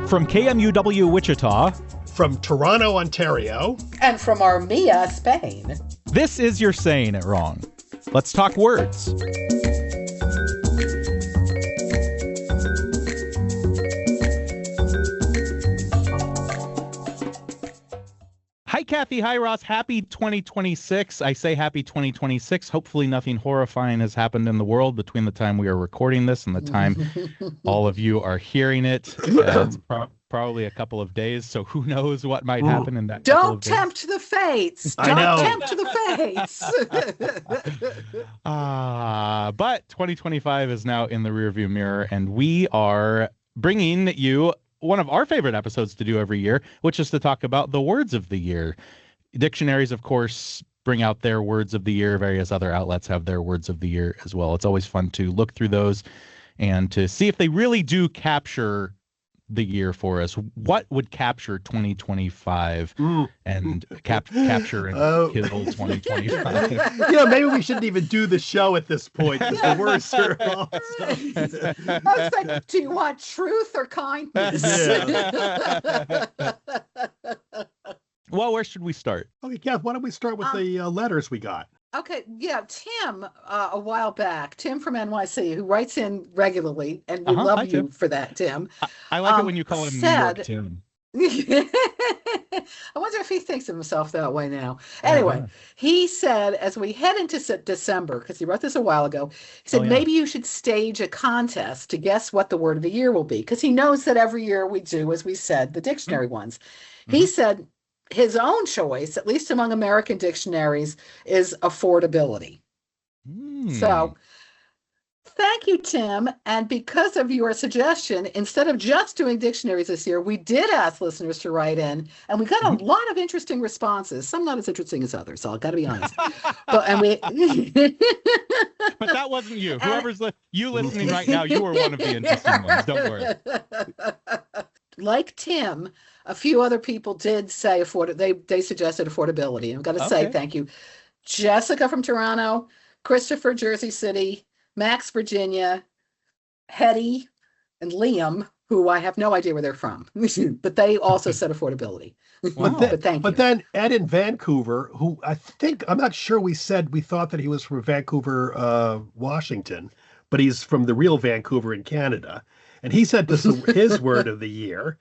From KMUW Wichita. From Toronto, Ontario. And from Armilla, Spain. This is You're Saying It Wrong. Let's talk words. Hi, Kathy. Hi, Ross. Happy 2026. I say happy 2026. Hopefully nothing horrifying has happened in the world between the time we are recording this and the time all of you are hearing it. It's probably a couple of days, so who knows what might happen in that couple of days. Don't tempt the fates. I know. Don't tempt the fates. But 2025 is now in the rearview mirror, and we are bringing you one of our favorite episodes to do every year, which is to talk about the words of the year. Dictionaries, of course, bring out their words of the year. Various other outlets have their words of the year as well. It's always fun to look through those and to see if they really do capture the year for us. What would capture 2025 and capture and kill 2025? Maybe we shouldn't even do the show at this point because the words are awesome. I was like, do you want truth or kindness? Yeah. Well, where should we start? Okay, Kath, why don't we start with the letters we got? Okay, yeah, Tim, a while back, Tim from NYC, who writes in regularly, and we love you Tim. For that, Tim. I like it when you call him New York Tim. I wonder if he thinks of himself that way now. Anyway, he said, as we head into December, because he wrote this a while ago, he said, maybe you should stage a contest to guess what the word of the year will be, because he knows that every year we do, as we said, the dictionary ones. He said his own choice, at least among American dictionaries, is affordability. So thank you, Tim. And because of your suggestion, instead of just doing dictionaries this year, we did ask listeners to write in, and we got a lot of interesting responses. Some not as interesting as others, so I've got to be honest. But that wasn't you. Whoever's you listening right now, you were one of the interesting ones. Don't worry. Like Tim, a few other people did say they suggested affordability. And I've got to say thank you. Jessica from Toronto, Christopher, Jersey City, Max, Virginia, Hetty, and Liam, who I have no idea where they're from, but they also said affordability. Wow. But thank you. But then Ed in Vancouver, who I'm not sure we thought that he was from Vancouver, Washington, but he's from the real Vancouver in Canada. And he said this is his word of the year.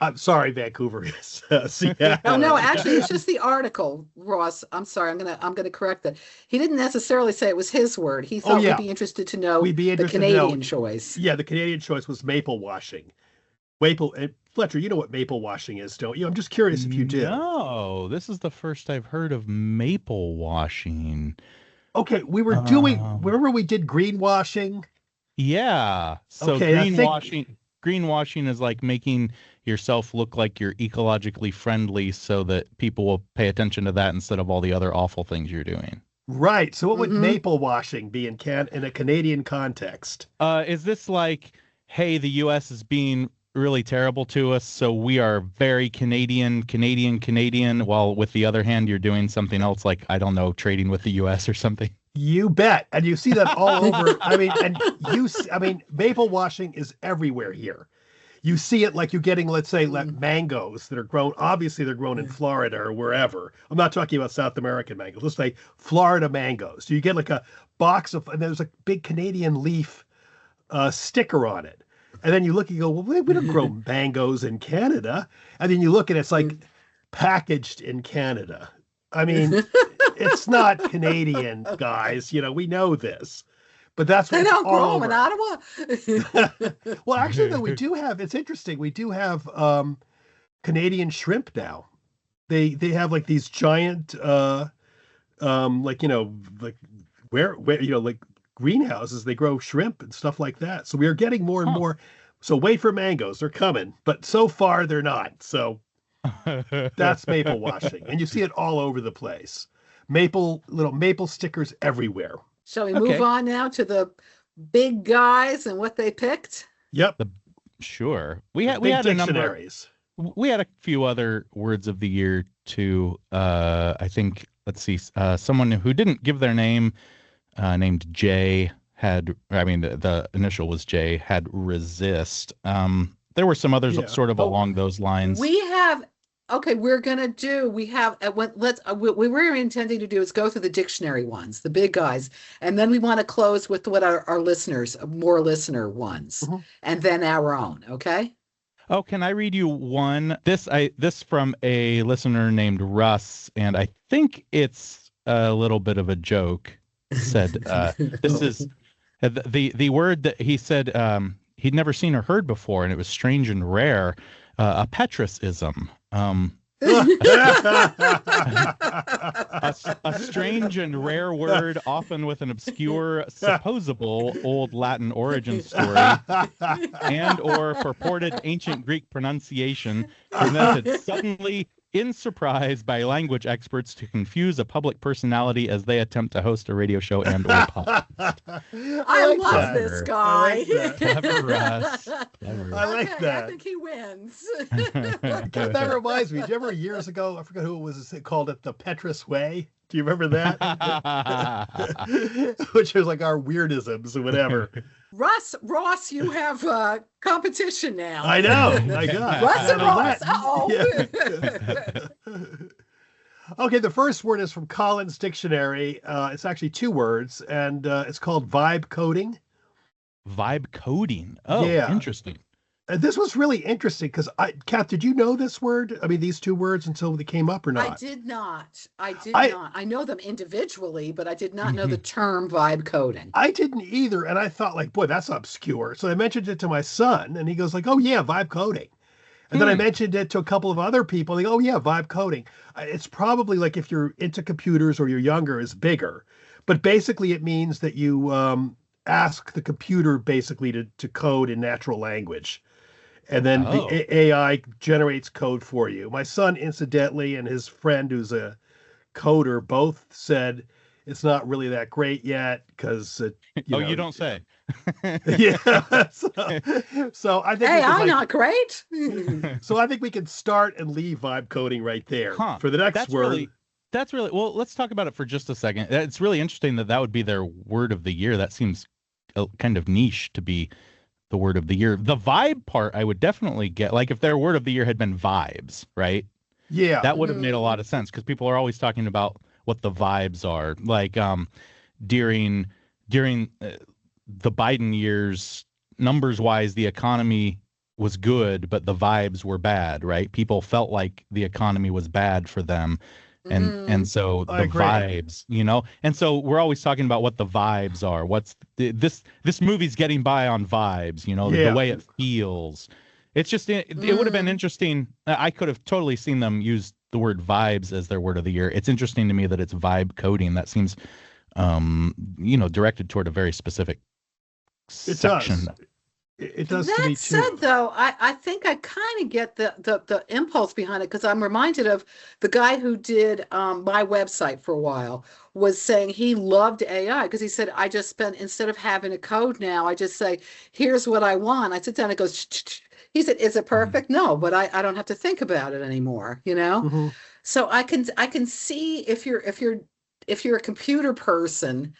I'm sorry, Vancouver is Seattle. Oh no, actually, it's just the article, Ross. I'm sorry, I'm gonna correct that. He didn't necessarily say it was his word. He thought we'd be interested to know the Canadian choice. Yeah, the Canadian choice was maple washing. Fletcher, you know what maple washing is, don't you? I'm just curious if you do. No, this is the first I've heard of maple washing. Okay, we were doing. Remember we did greenwashing. Yeah. So greenwashing is like making yourself look like you're ecologically friendly so that people will pay attention to that instead of all the other awful things you're doing. Right. So what would maple washing be in a Canadian context? Is this like, hey, the U.S. is being really terrible to us, so we are very Canadian, while with the other hand, you're doing something else like, I don't know, trading with the U.S. or something? You bet. And you see that all over. Maple washing is everywhere here. You see it like you're getting, let's say, like mangoes that are grown. Obviously, they're grown in Florida or wherever. I'm not talking about South American mangoes. Let's say Florida mangoes. So you get like a box of, and there's a big Canadian leaf sticker on it. And then you look and you go, well, we don't grow mangoes in Canada. And then you look and it's like packaged in Canada. I mean, it's not Canadian, guys. We know this, but that's what they don't grow them in Ottawa. Well, actually, though, we do have. It's interesting. We do have Canadian shrimp now. They have like these giant, like greenhouses. They grow shrimp and stuff like that. So we are getting more and more. So wait for mangoes. They're coming, but so far they're not. So. That's maple washing, and you see it all over the place. Little maple stickers everywhere. Shall we move on now to the big guys and what they picked? Yep. Sure. We had a number. We had a few other words of the year too. I think. Let's see. Someone who didn't give their name, named Jay, the initial was J, had resist. there were some others Yeah. sort of Oh, along those lines. we have. Okay, we have what we were intending to do is go through the dictionary ones, the big guys, and then we want to close with what our listeners, more listener ones, Mhm. and then our own. Okay. Oh, can I read you one? This from a listener named Russ, and I think it's a little bit of a joke. Said this is the word that he said he'd never seen or heard before, and it was strange and rare. A Petrusism. A strange and rare word, often with an obscure, supposable old Latin origin story and or purported ancient Greek pronunciation presented suddenly in surprise by language experts to confuse a public personality as they attempt to host a radio show and or podcast. I like love that. this I guy. like that. Clever Russ. Clever. I like Okay, that. I think he wins. That reminds me. Do you remember years ago? I forgot who it was. It called it the Petrus Way. Do you remember that? Which was like our weirdisms or whatever. Ross, you have competition now. I know. My God. Russ and Ross. Yeah. Okay, the first word is from Collins Dictionary. It's actually two words, and it's called vibe coding. Vibe coding. Oh, Yeah. interesting. This was really interesting because Kat, did you know this word? I mean, these two words until they came up or not? I did not. I know them individually, but I did not know the term vibe coding. I didn't either, and I thought like, boy, that's obscure. So I mentioned it to my son, and he goes like, "Oh yeah, vibe coding." And then I mentioned it to a couple of other people. They go, "Oh yeah, vibe coding." It's probably like if you're into computers or you're younger, is bigger, but basically it means that you ask the computer basically to code in natural language. And then the AI generates code for you. My son, incidentally, and his friend who's a coder both said it's not really that great yet because you don't say. Yeah. So I think I'm not great. So I think we can start and leave vibe coding right there for the next word. That's really well. Let's talk about it for just a second. It's really interesting that would be their word of the year. That seems kind of niche to be the word of the year. The vibe part, I would definitely get. Like if their word of the year had been vibes, right? Yeah, that would have made a lot of sense because people are always talking about what the vibes are. Like during the Biden years, numbers wise, the economy was good, but the vibes were bad, right? People felt like the economy was bad for them. And so the vibes, and so we're always talking about what the vibes are. What's this movie's getting by on vibes, the way it feels. It's just, it would have been interesting. I could have totally seen them use the word vibes as their word of the year. It's interesting to me that it's vibe coding. That seems, directed toward a very specific section. It does to me too. That said, though, I think I kind of get the impulse behind it because I'm reminded of the guy who did my website for a while was saying he loved AI because he said, I just spent, instead of having a code now, I just say, here's what I want. I sit down and it goes, he said, is it perfect? No, but I don't have to think about it anymore, So I can see if you're a computer person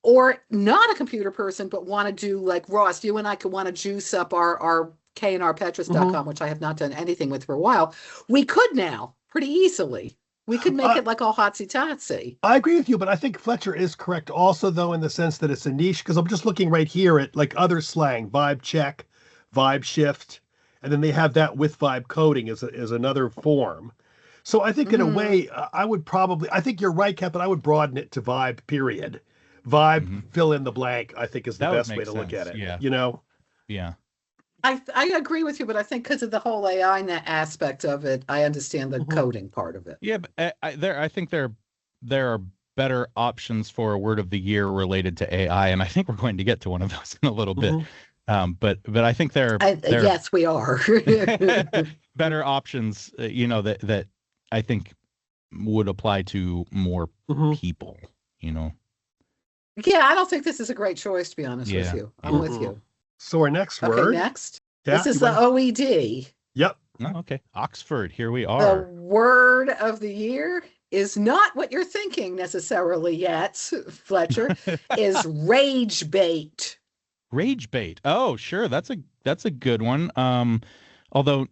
or not a computer person, but want to do like Ross, you and I could want to juice up our knrpetrus.com, which I have not done anything with for a while. We could now pretty easily. We could make it like all hotsy-totsy. I agree with you, but I think Fletcher is correct also, though, in the sense that it's a niche, because I'm just looking right here at like other slang, vibe check, vibe shift, and then they have that with vibe coding as another form. So I think in a way, I think you're right, Kat, but I would broaden it to vibe, period. Vibe, fill in the blank, I think is the best way to look at it. Yeah. Yeah. I agree with you, but I think because of the whole AI aspect of it, I understand the coding part of it. Yeah, but I think there are better options for a word of the year related to AI, and I think we're going to get to one of those in a little bit. But I think there yes, we are better options, that I think would apply to more people. Yeah, I don't think this is a great choice, to be honest with you. I'm with you. So our next word. Next. This is the OED. Yep. Oh, okay. Oxford, here we are. The word of the year is not what you're thinking necessarily yet, Fletcher, is rage bait. Rage bait. Oh, sure. That's a good one. Although,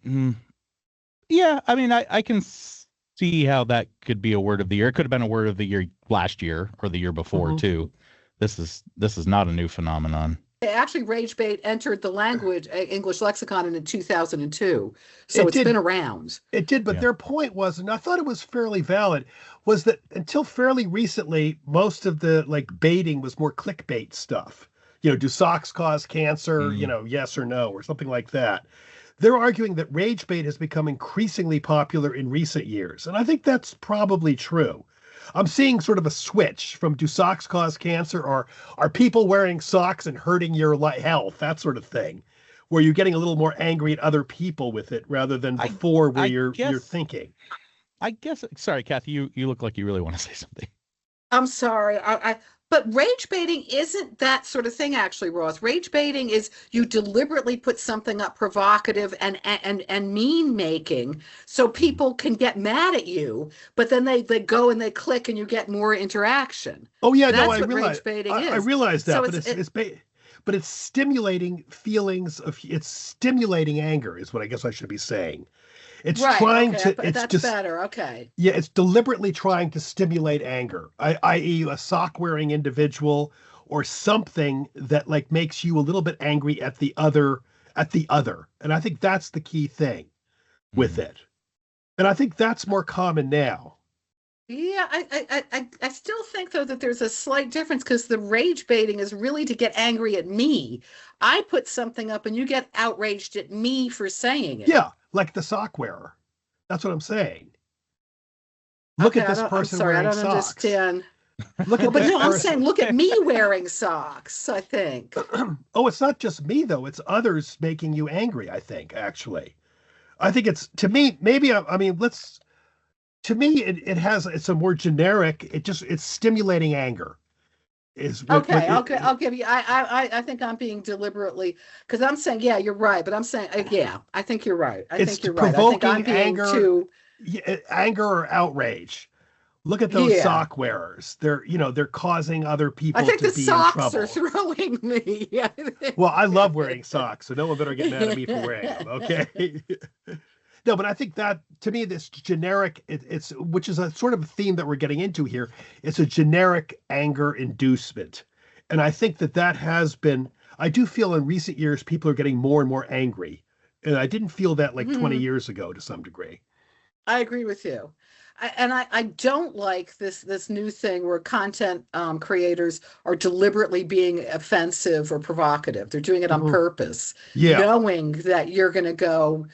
yeah, I mean, I can see how that could be a word of the year. It could have been a word of the year last year or the year before Hmm. too. This is not a new phenomenon. Actually, rage bait entered the language English lexicon in 2002, so It it's been did. around. It did, but Yeah. their point was, and I thought it was fairly valid, was that until fairly recently, most of the like baiting was more clickbait stuff. Do socks cause cancer? Mm. Yes or no, or something like that. They're arguing that rage bait has become increasingly popular in recent years, and I think that's probably true. I'm seeing sort of a switch from do socks cause cancer, or are people wearing socks and hurting your health, that sort of thing, where you're getting a little more angry at other people with it rather than I before where I you're guess thinking. I guess sorry, Kathy, you look like you really want to say something. I'm sorry. But rage baiting isn't that sort of thing, actually, Ross. Rage baiting is you deliberately put something up provocative and mean making so Mm. people can get mad at you, but then they go and they click and you get more interaction. Oh yeah, no, I That's what realize rage baiting I is. realize that, So but but it's stimulating feelings of it's stimulating anger is what I guess I should be saying. It's right. trying Okay, to it's that's just better. Okay. Yeah, it's deliberately trying to stimulate anger, i.e., a sock wearing individual or something that like makes you a little bit angry at the other. And I think that's the key thing with Mm. it. And I think that's more common now. Yeah, I still think though that there's a slight difference because the rage baiting is really to get angry at me. I put something up and you get outraged at me for saying it. Yeah, like the sock wearer. That's what I'm saying. Look Okay, at this I'm person sorry, I wearing don't socks. understand. Look Well, at but this no, I'm person. saying look at me wearing socks, I think. Oh, it's not just me though. It's others making you angry, I think, actually. I think it's to me, maybe I mean, let's to me it's a more generic, it's stimulating anger. Is what Okay, I'll give you. I think I'm being deliberately because I'm saying yeah, you're right, but I'm saying yeah, I think you're right. I it's think you're right. I think provoking I'm being too anger or outrage. Look at those yeah. sock wearers. They're causing other I people think to the be in socks are trouble. throwing me. Yeah. Well, I love wearing socks, so no one better get mad at me for wearing them. Okay. No, but I think that to me, this generic, it's which is a sort of theme that we're getting into here. It's a generic anger inducement, and I think that has been. I do feel in recent years people are getting more and more angry, and I didn't feel that like 20 Mhm. years ago to some degree. I agree with you. I don't like this new thing where content creators are deliberately being offensive or provocative. They're doing it on Hmm. purpose, Yeah, knowing that you're going to go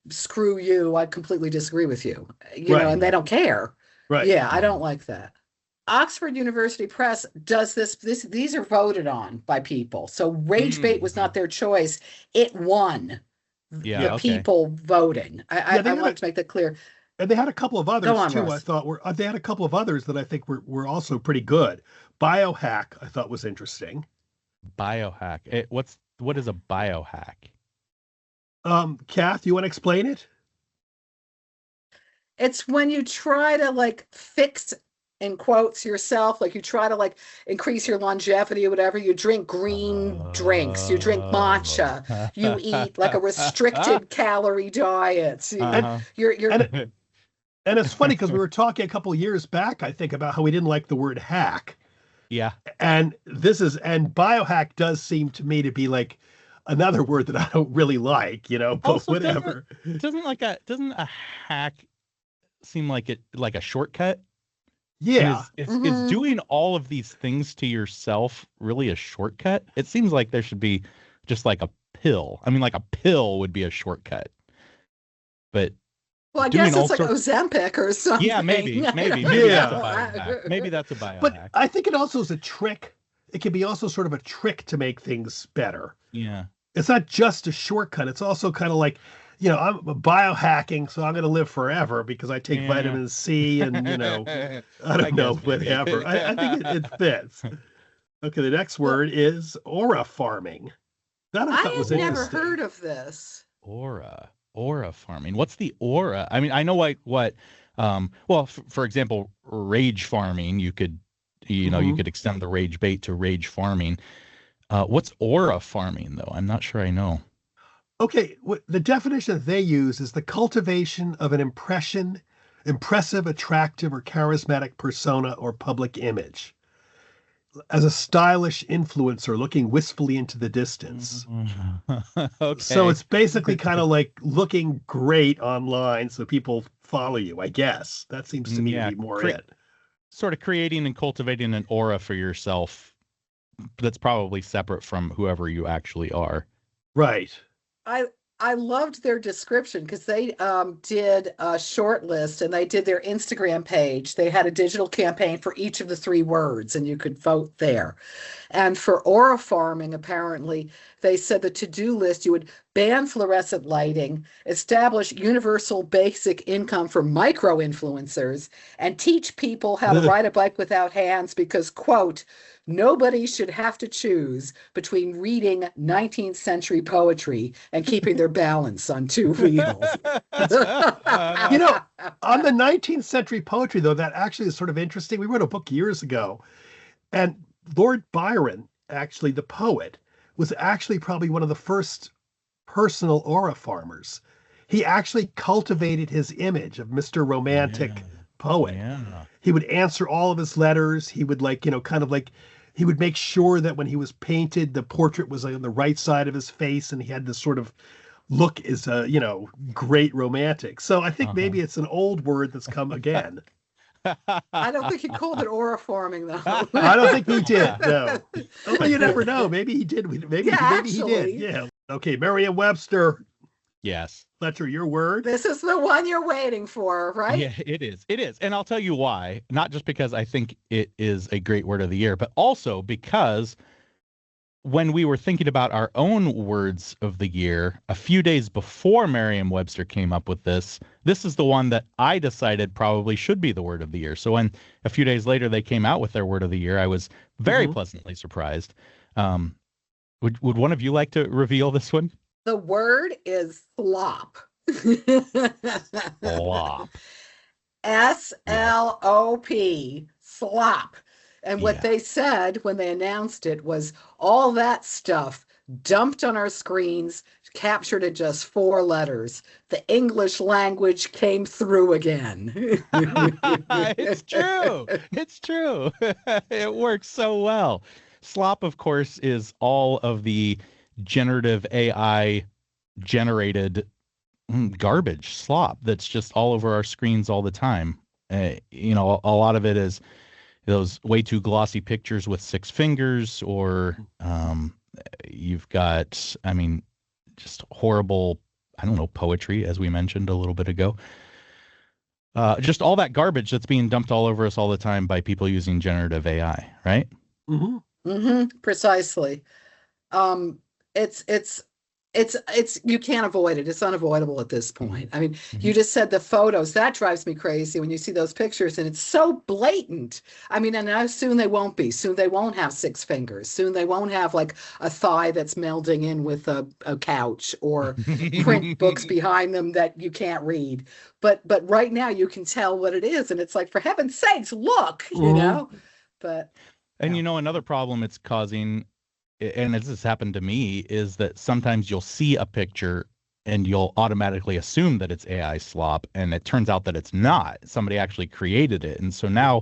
screw you. I completely disagree with you. right, And they Mm. don't care. right. Yeah, I don't Mm. like that. Oxford University Press does these are voted on by people. So rage bait was not Mhm. their choice. It won the Yeah, Yeah, okay. people voting. yeah. I want to make that clear. And they had a couple of Go others on, too. I Russ. thought were they had a couple of others that I think were also pretty good. Biohack I thought was interesting. Biohack. What is a biohack? Kath, you want to explain it? It's when you try to like fix in quotes yourself, like you try to like increase your longevity or whatever. You drink green drinks, you drink Oh. matcha, you eat like a restricted calorie diet. And Uh-huh. You're and and it's funny because we were talking a couple of years back, I think, about how we didn't like the word hack. Yeah. And biohack does seem to me to be like another word that I don't really like, but Also, doesn't whatever. doesn't a hack seem like a shortcut? And Yeah. is Mhm. doing all of these things to yourself really a shortcut? It seems like there should be just like a pill. I mean, like a pill would be a shortcut, but Well, I doing guess all it's like sorts. Ozempic or Yeah, something. I maybe don't that's a Yeah. biohack. Maybe that's a But biohack. I think it also is a trick. It can be also sort of a trick to make things better. Yeah. It's not just a shortcut. It's also kind of like, I'm biohacking, so I'm going to live forever because I take Yeah. vitamin C and, I I don't know, guess maybe. whatever. I think it fits. Okay, the next Well, word is aura farming. That I thought I was had never Aura. heard interesting. of this. Aura farming. What's the aura? I mean, I know what well, for example, rage farming, you could Hmm. extend the rage bait to rage farming. What's aura farming, though? I'm not sure I know. Okay, the definition that they use is the cultivation of an impressive, attractive, or charismatic persona or public image as a stylish influencer looking wistfully into the distance. So Okay. it's basically kind of like looking great online so people follow you, I guess. That seems to me to Yeah, be more it. sort of creating and cultivating an aura for yourself that's probably separate from whoever you actually are. Right. I I loved their description because they did a short list and they did their Instagram page. They had a digital campaign for each of the three words, and you could vote there. And for aura farming, apparently, they said the to-do list, you would ban fluorescent lighting, establish universal basic income for micro influencers, and teach people how to ride a bike without hands because, quote, nobody should have to choose between reading 19th century poetry and keeping their balance on two wheels. You know, on the 19th century poetry, though, that actually is sort of interesting. We wrote a book years ago, and Lord Byron, actually, the poet, was actually probably one of the first personal aura farmers. He actually cultivated his image of Mr. Romantic poet. Yeah. He would answer all of his letters. He would kind of like, he would make sure that when he was painted, the portrait was on the right side of his face, and he had this sort of look as a, great romantic. So I think maybe it's an old word that's come again. I don't think he called it aura farming, though. I don't think he did. No. Oh, you never know. Maybe he did. Maybe he did. Yeah. Okay, Merriam-Webster. Yes. Fletcher, your word. This is the one you're waiting for, right? Yeah, it is. It is. And I'll tell you why. Not just because I think it is a great word of the year, but also because when we were thinking about our own words of the year, a few days before Merriam-Webster came up with this is the one that I decided probably should be the word of the year. So when a few days later they came out with their word of the year, I was very pleasantly surprised. Would one of you like to reveal this one? The word is slop. Slop. S-L-O-P, slop. And what they said when they announced it was all that stuff dumped on our screens, captured in just 4 letters. The English language came through again. It's true. It's true. It works so well. Slop, of course, is all of the generative AI generated garbage slop that's just all over our screens all the time. A lot of it is those way too glossy pictures with 6 fingers, or you've got, just horrible, poetry, as we mentioned a little bit ago. Just all that garbage that's being dumped all over us all the time by people using generative AI, right? Precisely. It's you can't avoid it. It's unavoidable at this point. I mean, you just said the photos. That drives me crazy when you see those pictures and it's so blatant. I mean, and now soon they won't be. Soon they won't have 6 fingers. Soon they won't have like a thigh that's melding in with a couch or print books behind them that you can't read. But right now you can tell what it is. And it's like, for heaven's sakes, look, But another problem it's causing, and this has happened to me, is that sometimes you'll see a picture and you'll automatically assume that it's AI slop, and it turns out that it's not. Somebody actually created it. And so now,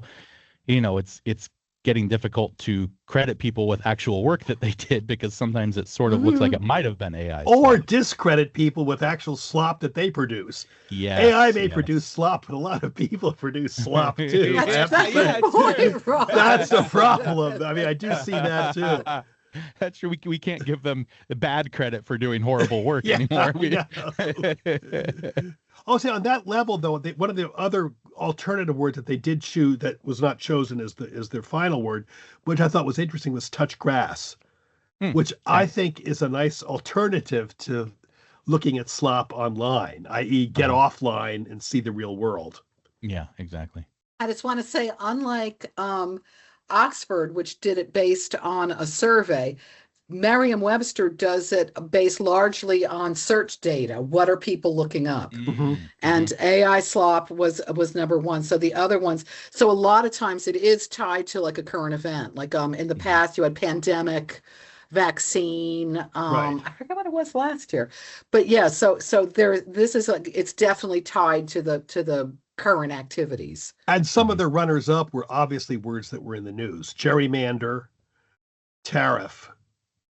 it's getting difficult to credit people with actual work that they did, because sometimes it sort of looks like it might have been AI or slop. discredit people with actual slop that they produce. Yes, AI may produce slop, but a lot of people produce slop too. that's the point, That's the problem. I mean, I do see that too. That's true. We can't give them the bad credit for doing horrible work anymore. Also, on that level, though, one of the other alternative words that they did choose that was not chosen as their final word, which I thought was interesting, was touch grass, which I think is a nice alternative to looking at slop online, i.e. get offline and see the real world. Yeah, exactly. I just want to say, unlike Oxford, which did it based on a survey, Merriam-Webster does it based largely on search data. What are people looking up? And AI slop was number 1. So the other ones, so a lot of times it is tied to like a current event. Like in the past, you had pandemic. vaccine. Right. I forget what it was last year, but yeah. So there, this is like it's definitely tied to the current activities. And some of the runners up were obviously words that were in the news: gerrymander, tariff,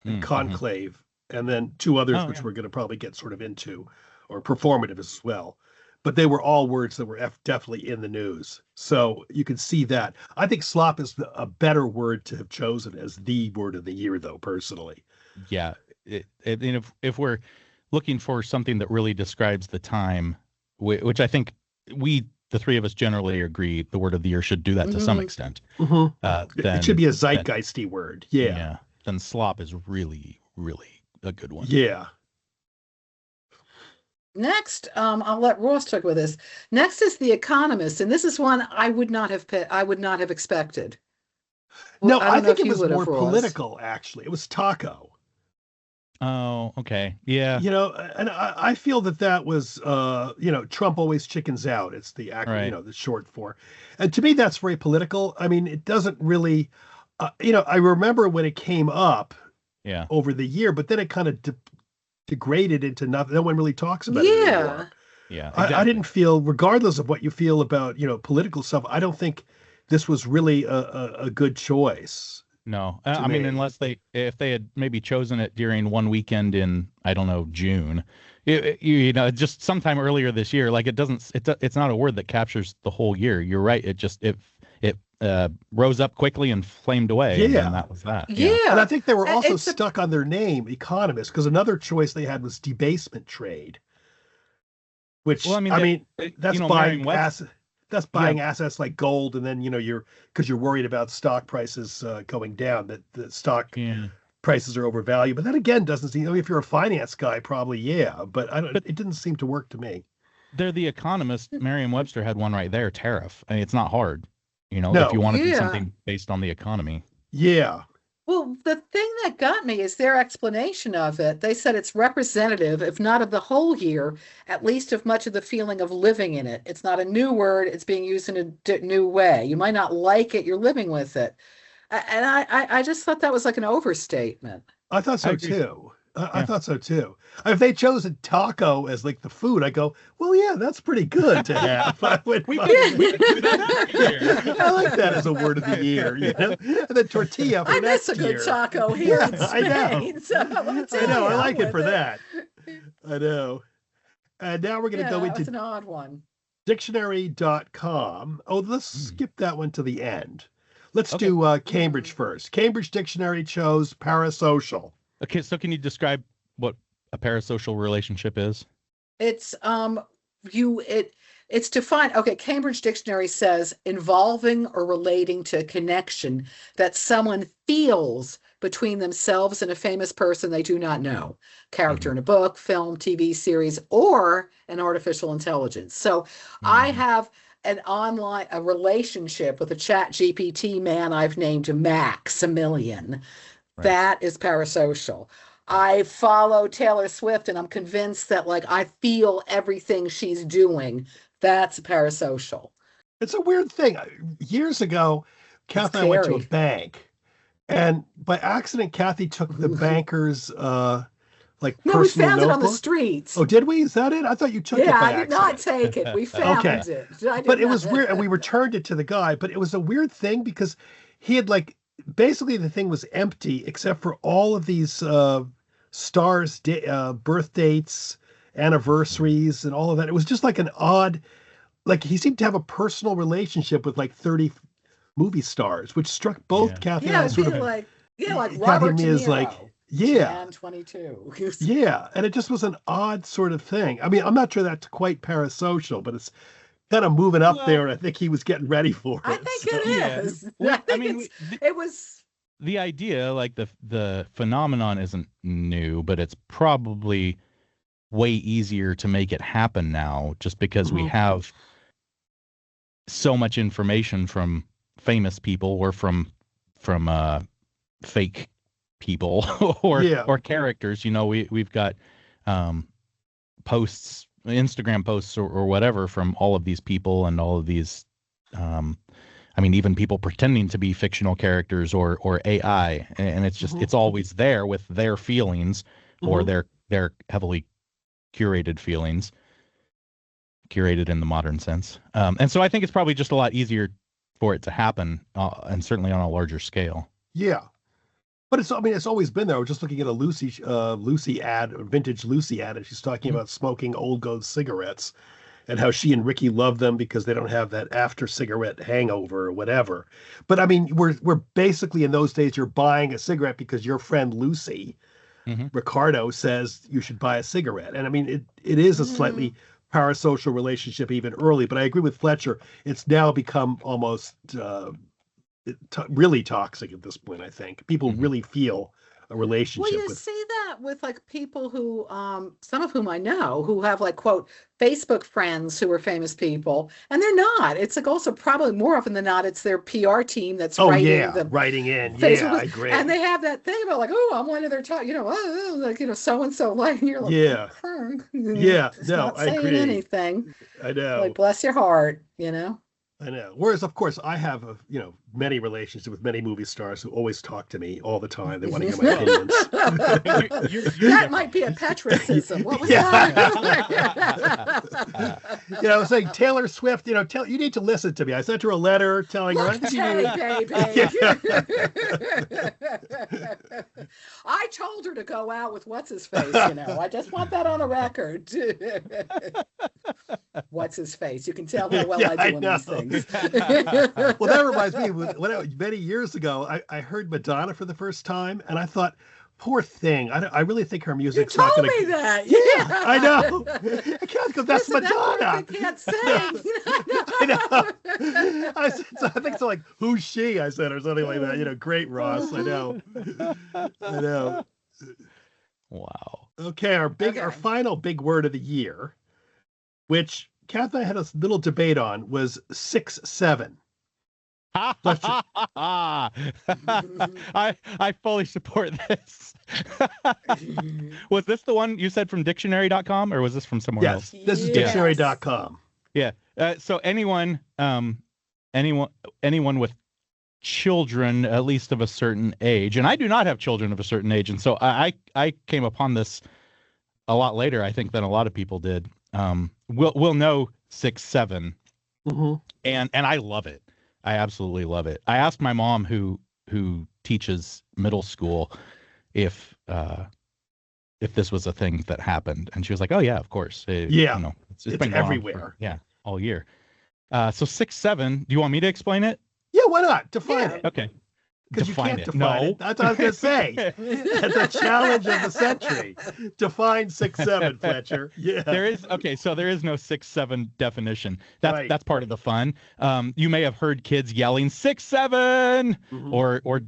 and Mm-hmm. conclave, and then two others Oh which yeah. we're going to probably get sort of into, or performative as well. But they were all words that were definitely in the news. So you can see that. I think slop is a better word to have chosen as the word of the year, though, personally. Yeah. And if we're looking for something that really describes the time, which I think the three of us generally agree, the word of the year should do that to some Hmm. extent. Hmm. It should Then be a then zeitgeisty word. Yeah. yeah, then slop is really really a good one. Yeah. Next, I'll let Ross talk with this. Next is The Economist, and this is one I would not have expected. Well, No, I I don't know think if it you was would more have, Ross. political, actually. It was taco. Oh, okay. Yeah. And I feel that that was, Trump always chickens out. It's the Right. the short for. And to me, that's very political. I mean, it doesn't really, I remember when it came up Yeah. over the year, but then it kind of degraded into nothing. No one really talks about it anymore. Yeah. Yeah, I exactly. didn't feel, regardless of what you feel about, political stuff, I don't think this was really a good choice No, to I mean, me. if they had maybe chosen it during one weekend in, I don't know, June, just sometime earlier this year, like it's not a word that captures the whole year. You're right. It rose up quickly and flamed away, and then Yeah. that was that. Yeah. And I Yeah. think they were also It's a stuck on their name, economists, because another choice they had was debasement trade, Well, I which mean I that mean, that's Merriam-Webster. that's Yeah. buying assets like gold, and then you're because you're worried about stock prices going down, that the stock Yeah. prices are overvalued. But that again doesn't seem. I mean, if you're a finance guy, probably yeah, but I don't. But It didn't seem to work to me. they're the Economist. Merriam-Webster had one right there. Tariff. I mean, it's not hard. If you No, want to do yeah. something based on the economy. yeah, Well, the thing that got me is their explanation of it. They said it's representative, if not of the whole year, at least of much of the feeling of living in it. It's not a new word, it's being used in a new way. You might not like it, you're living with it. And I just thought that was like an overstatement. I thought I so agree. too. I Yeah. thought so too. If they chose a taco as like the food, I go, well, yeah, that's pretty good to have. I would, We I could would- we could do that every year. I like that as a word of the year, And then tortilla I for miss a next good year. taco here in I know. Spain. So let me I tell know. you, I I'm like it with for it. that. I know. And now we're going to Yeah, go that was into an odd one. dictionary.com. Oh, let's Hmm. skip that one to the end. Let's Okay. do Cambridge first. Cambridge Dictionary chose parasocial. Okay. So can you describe what a parasocial relationship is? It's you it it's defined. Okay, Cambridge Dictionary says involving or relating to a connection that someone feels between themselves and a famous person they do not know, character Hmm. in a book, film, TV series, or an artificial intelligence. So I Hmm. have a relationship with a chat GPT man I've named Maximilian. Right. That is parasocial. I follow Taylor Swift and I'm convinced that like I feel everything she's doing. That's parasocial. It's a weird thing. Years ago, It's Kath and I went to a scary. bank, and by accident, Kathy took the banker's like No, we personal found it on the notebook. streets. Oh, did we? Is that it? I thought you took Yeah, it by I did not accident. take it. We Okay. found it. I But did it not. was weird, and we returned it to the guy, but it was a weird thing because he had like basically the thing was empty except for all of these stars, birth dates, anniversaries, and all of that. It was just like an odd, like he seemed to have a personal relationship with like 30 movie stars, which struck both Yeah. Kathy and Yeah, I it'd sort be of, like like Kathy and Robert me De is like, Niro. yeah, Jan 22. yeah. And it just was an odd sort of thing. I mean, I'm not sure that's quite parasocial, but it's kind of moving up there. Well, And I think he was getting ready for I it. think So, it yeah. is. I I think mean, it was the idea, like the phenomenon, isn't new, but it's probably way easier to make it happen now, just because we mhm, have so much information from famous people or from fake people yeah. or characters. We've got um posts, Instagram posts or whatever from all of these people and all of these um I mean, even people pretending to be fictional characters or AI, and it's just Mm-hmm. it's always there with their feelings or Mm-hmm. their heavily curated feelings, curated in the modern sense. And so I think it's probably just a lot easier for it to happen, and certainly on a larger scale. Yeah. But I mean, it's always been there. I was just looking at a Lucy ad, a vintage Lucy ad, and she's talking Mhm. about smoking old gold cigarettes and how she and Ricky love them because they don't have that after cigarette hangover or whatever. But I mean, we're basically in those days, you're buying a cigarette because your friend Lucy Hmm. Ricardo says you should buy a cigarette. And I mean, it is a Mm. slightly parasocial relationship even early, but I agree with Fletcher. It's now become almost really toxic at this point, I think. People Hmm. really feel a Well, relationship you with. see that with like people who, some of whom I know, who have like quote Facebook friends who are famous people, and they're not. It's like also probably more often than not, it's their PR team that's Oh, writing yeah, the writing in. Yeah, I Facebook, and agree. they have that thing about like, oh, I'm one of their top, like so and so, like, and you're like, Yeah, okay, yeah, it's no, not I saying agree. anything. I Like, know. bless your heart. I know. Whereas, of course, I have many relationships with many movie stars who always talk to me all the time. They want to hear my Well, opinions. you're That might different. be a Petricism. What was Yeah. that? Saying Taylor Swift, tell you need to listen to me. I sent her a letter telling her I Look, think you Tay, need baby. to. I told her to go out with what's his face. I just want that on a record. What's his face? You can tell how well Yeah, I I do in know. these things. Well, that reminds me, many years ago, I heard Madonna for the first time, and I thought, poor thing. I really think her You music's not told going me to. that. Yeah, I know. I can't go. That's Listen, that Madonna. poor thing can't sing. I know. I said, so I think so. Like, who's she? I said, or something like that. Great, Ross. I know. I know. Wow. Okay, our Okay. final big word of the year, which Kath and I had a little debate on, was 6-7. Fletcher. I fully support this. Was this the one you said from dictionary.com or was this from somewhere Yes, else? this is Yes. dictionary.com. Yeah. So anyone with children, at least of a certain age, and I do not have children of a certain age, and so I came upon this a lot later, I think, than a lot of people did. We'll know 6-7, Mm-hmm. and I love it. I absolutely love it. I asked my mom, who teaches middle school, if this was a thing that happened, and she was like, "Oh yeah, of course. Yeah, it's it's been going on everywhere. all year." So 6-7. Do you want me to explain it? Yeah, why not? Define Yeah. it. Okay. Because you Define can't it. define No. it. That's what I was going to say. That's a challenge of the century. Define 6-7, Fletcher. Yeah. So there is no 6-7 definition. That's Right. that's part of the fun. You may have heard kids yelling 6-7 Mhm. or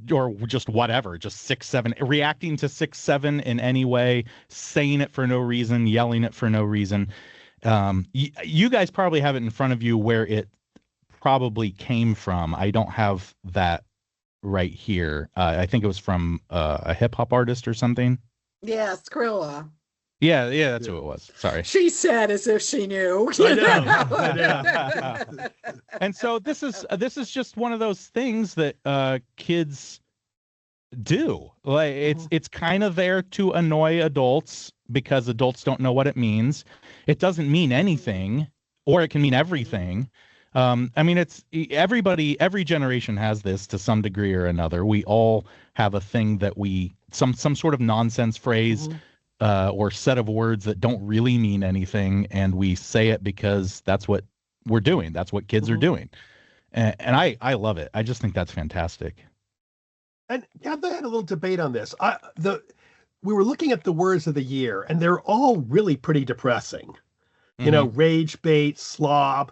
just whatever, just 6-7, reacting to 6-7 in any way, saying it for no reason, yelling it for no reason. You guys probably have it in front of you where it probably came from. I don't have that right here. I think it was from a hip hop artist or something. Yeah, Skrilla. Yeah, that's who it was. Sorry. She said as if she knew. I know. And so this is just one of those things that kids do. Like it's kind of there to annoy adults because adults don't know what it means. It doesn't mean anything, or it can mean everything. I mean, it's every generation has this to some degree or another. We all have a thing that some sort of nonsense phrase or set of words that don't really mean anything, and we say it because that's what we're doing. That's what kids are doing, and I love it. I just think that's fantastic. And yeah, they had a little debate on this. We were looking at the words of the year, and they're all really pretty depressing. Rage bait, slob,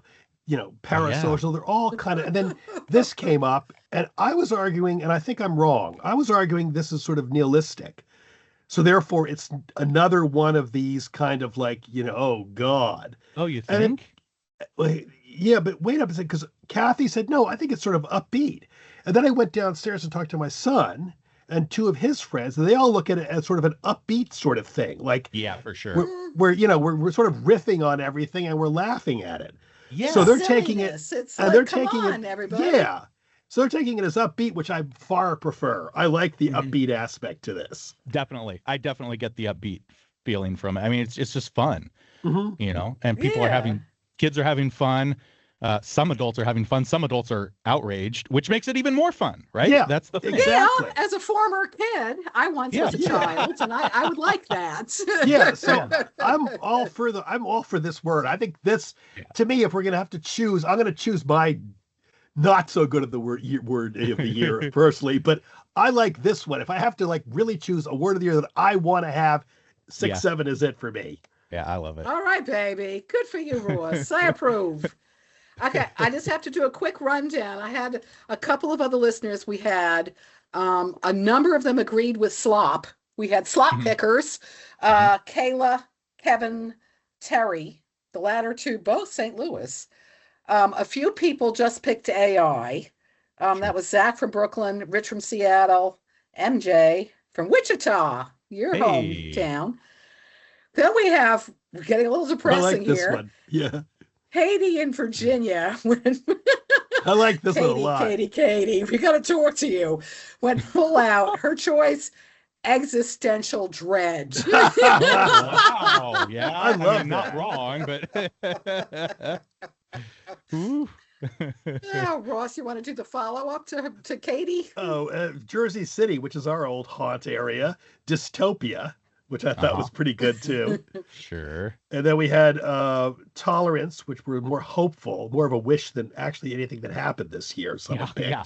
parasocial. They're all kind of. And then this came up, and I was arguing, and I think I'm wrong. I was arguing this is sort of nihilistic. So therefore, it's another one of these kind of like, oh God. Oh, you think? Yeah, but wait up a second, because Kathy said, no, I think it's sort of upbeat. And then I went downstairs and talked to my son and two of his friends, and they all look at it as sort of an upbeat sort of thing. Like, yeah, for sure. We're sort of riffing on everything and we're laughing at it. So It's they're taking it, silliness. It's and like, they're come taking on, it, everybody. yeah. So they're taking it as upbeat, which I far prefer. I like the Mhm. upbeat aspect to this. Definitely. I definitely get the upbeat feeling from it. I mean, it's just fun, Hmm. and people are Yeah. having kids are having fun. Some adults are having fun. Some adults are outraged, which makes it even more fun, right? Yeah, That's the thing. Yeah, exactly. as a former kid, I once Yeah. was a Yeah. child, and I would like that. Yeah, so Yeah. I'm all for this word. I think this, Yeah. to me, if we're gonna have to choose, I'm gonna choose my not so good at the word of the year personally, but I like this one. If I have to like really choose a word of the year that I want to have, six Yeah. seven is it for me. Yeah. I love it. All right, baby. Good for you, Ross. I approve. Okay, I just have to do a quick rundown. I had a couple of other listeners. We had a number of them agreed with slop. We had slop Mhm. pickers, Mhm. Kayla, Kevin, Terry, the latter two, both St. Louis. A few people just picked AI. Sure. That was Zach from Brooklyn, Rich from Seattle, MJ from Wichita, your Hey. hometown. Then we're getting a little I depressing like this here. one. Yeah, Haiti in Virginia. I like this one a Katie, lot. Katie, Katie, we got to talk to you. Went full out. Her choice, existential dread. Oh, wow. Yeah. I love mean, not that. wrong, but Ooh. Oh, Ross, you want to do the follow up to Katie? Oh, Jersey City, which is our old haunt area, Dystopia, which I thought Uh-huh. was pretty good too. Sure. And then we had Tolerance, which were more hopeful, more of a wish than actually anything that happened this year. Someone Yeah. picked. Yeah.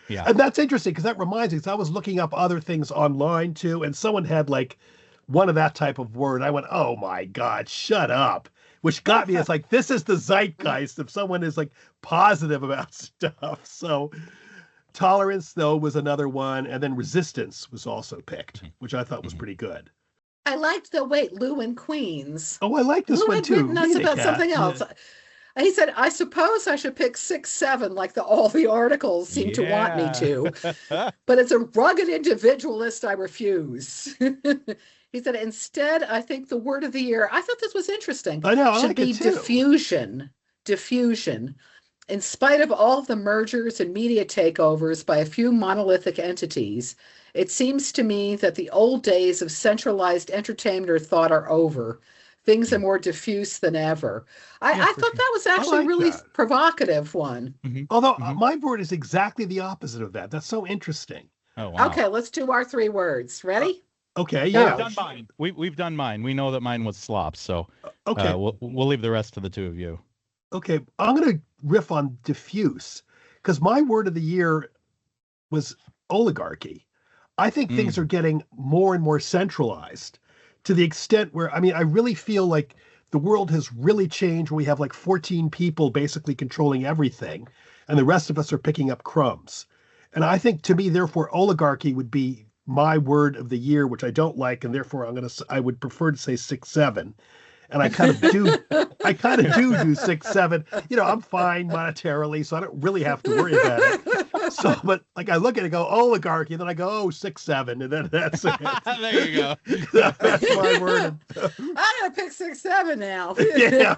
Yeah. And that's interesting because that reminds me, because I was looking up other things online too, and someone had like one of that type of word. I went, oh my God, shut up. Which got me, it's like, this is the zeitgeist if someone is like positive about stuff. So Tolerance, though, was another one. And then Resistance was also picked, which I thought was Mhm. pretty good. I liked the wait, Lou in Queens. Oh, I like this Lou one had too. written us Read it, about Kat. something else. Yeah. He said, I suppose I should pick 6-7, like all the articles seem to want me Yeah. to, but as a rugged individualist, I refuse. He said, instead, I think the word of the year, I thought this was interesting, I know, I should like it be too. diffusion. Diffusion. In spite of all of the mergers and media takeovers by a few monolithic entities, it seems to me that the old days of centralized entertainment or thought are over. Things are more diffuse than ever. I Yeah, thought for sure. that was I actually a like really that. provocative one. Mhm. Although Mhm. my word is exactly the opposite of that. That's so interesting. Oh, wow. Okay, let's do our 3 words. Ready? Okay, Well, we've yeah. Go. done mine. We've done mine. We know that mine was slop, so Okay, we'll leave the rest to the two of you. okay. I'm going to riff on diffuse because my word of the year was oligarchy. I think things are Mm. getting more and more centralized to the extent where, I mean, I really feel like the world has really changed where we have like 14 people basically controlling everything, and the rest of us are picking up crumbs. And I think to me, therefore, oligarchy would be my word of the year, which I don't like, and therefore I would prefer to say 6-7. And I kind of do 6-7. I'm fine monetarily, so I don't really have to worry about it. So, but like I look at it, and go oligarchy, and then I go, oh, 6-7, and then that's it. There you go. That's my word. I'm gonna pick 6-7 now. Yeah.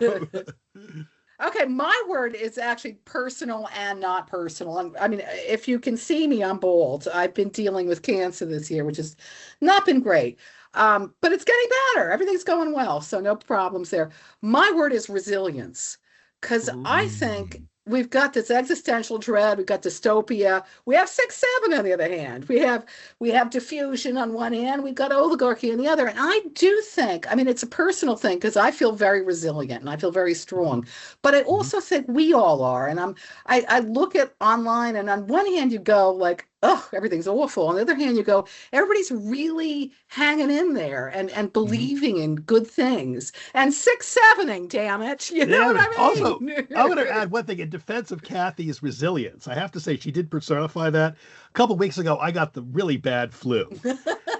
Okay, my word is actually personal and not personal. I mean, if you can see me, I'm bald. I've been dealing with cancer this year, which has not been great. But it's getting better. Everything's going well, so no problems there. My word is resilience, because Mhm. I think we've got this existential dread. We've got dystopia. We have 6-7 on the other hand. We have diffusion on one hand. We've got oligarchy on the other. And I do think, I mean, it's a personal thing because I feel very resilient and I feel very strong. But I also think we all are. And I look at online, and on one hand you go like, oh, everything's awful. On the other hand, you go, everybody's really hanging in there and believing in good things and 6-7ing, damn it. You know Yeah, what but I also, mean? I'm going to add one thing in defense of Kathy's resilience. I have to say, she did personify that. A couple weeks ago, I got the really bad flu,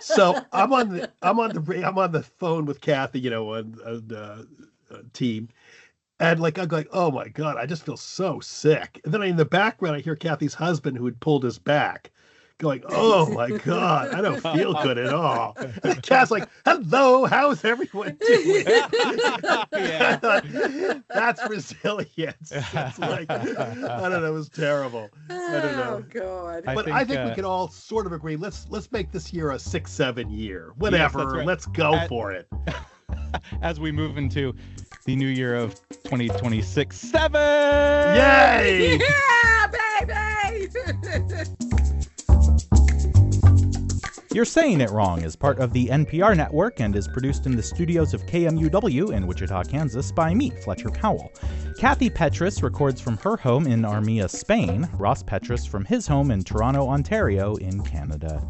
so I'm on the phone with Kathy, on team, and like I'm going, oh my God, I just feel so sick. And then in the background, I hear Kathy's husband who had pulled his back, going, oh my God, I don't feel good at all. And Kat's like, hello, how's everyone doing? Yeah. That's resilience. That's like, I don't know, it was terrible. I don't know. Oh God. But I think we can all sort of agree. Let's make this year a 6-7 year. Whatever. Yes, right. Let's go for it. As we move into the new year of 2026. 7! Yay! Yeah, baby! You're Saying It Wrong is part of the NPR network and is produced in the studios of KMUW in Wichita, Kansas by me, Fletcher Powell. Kathy Petrus records from her home in Armia, Spain, Ross Petrus from his home in Toronto, Ontario in Canada.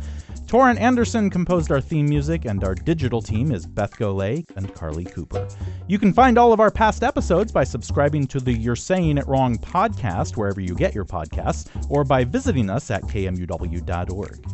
Torrin Anderson composed our theme music, and our digital team is Beth Golay and Carly Cooper. You can find all of our past episodes by subscribing to the You're Saying It Wrong podcast wherever you get your podcasts, or by visiting us at kmuw.org.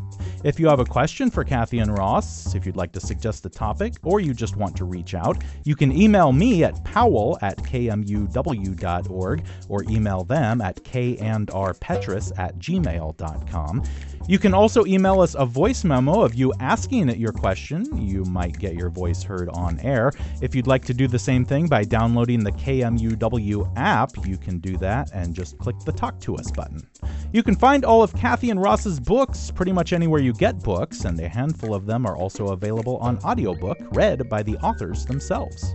If you have a question for Kathy and Ross, if you'd like to suggest a topic, or you just want to reach out, you can email me at powell@kmuw.org or email them at kandrpetrus@gmail.com. You can also email us a voice memo of you asking your question. You might get your voice heard on air. If you'd like to do the same thing by downloading the KMUW app, you can do that and just click the Talk to Us button. You can find all of Kathy and Ross's books pretty much anywhere you get books, and a handful of them are also available on audiobook, read by the authors themselves.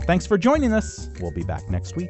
Thanks for joining us. We'll be back next week.